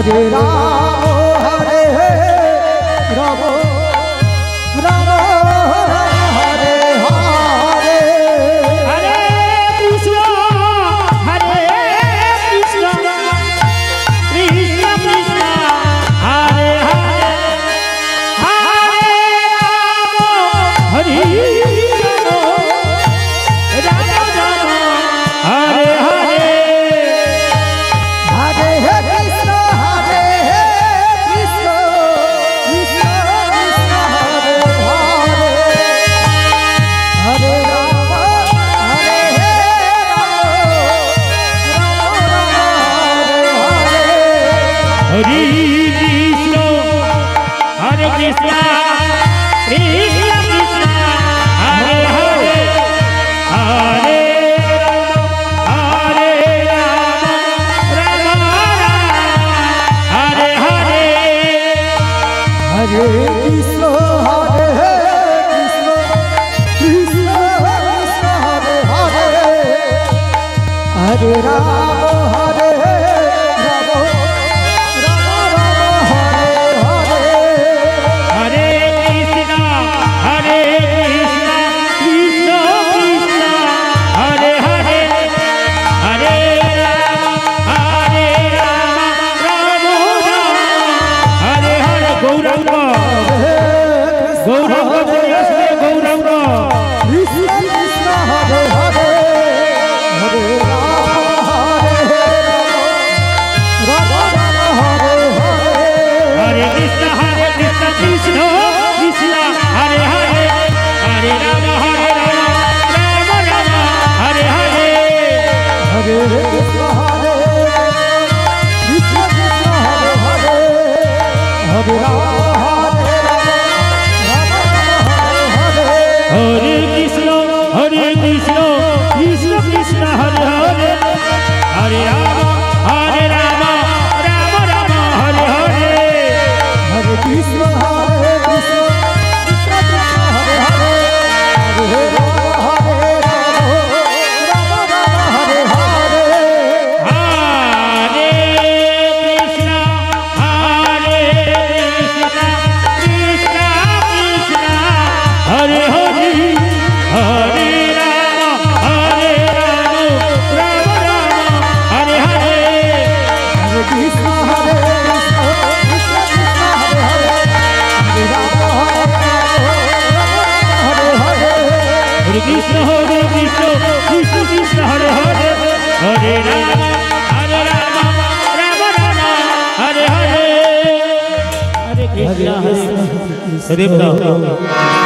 Hare Ram Hare Ram Ram Hare Hare Hare Krishna Krishna Krishna Hare Hare Hare Ram Hare Hare Ram Hare Ram Ram Ram Hare Hare Hare Krishna Krishna Krishna Hare Hare Hare Ram Ram Hare Hare Gaurang Gaurang Gaurang Krishna Krishna Hare Hare Hare Krishna Krishna Hare Hare Hare Ram Ram Ram Hare Hare Hare Krishna Krishna Krishna Hare Hare Hare Ram Ram Hare Hare Krishna Krishna Krishna Hare Hare Hare Ram Ram Hare Hare Hare Krishna Krishna Krishna Hare Hare Hare Ram Ram Ram Hare Hare Hare Krishna Krishna Krishna Hare Hare Hare Ram Ram Ram Hare Hare Hare Krishna Krishna Krishna Hare Hare Hare Ram Hare Hare Hare Krishna Krishna Krishna Hare Hare Hare Ram Ram Ram Hare Hare Hare Krishna Hare Krishna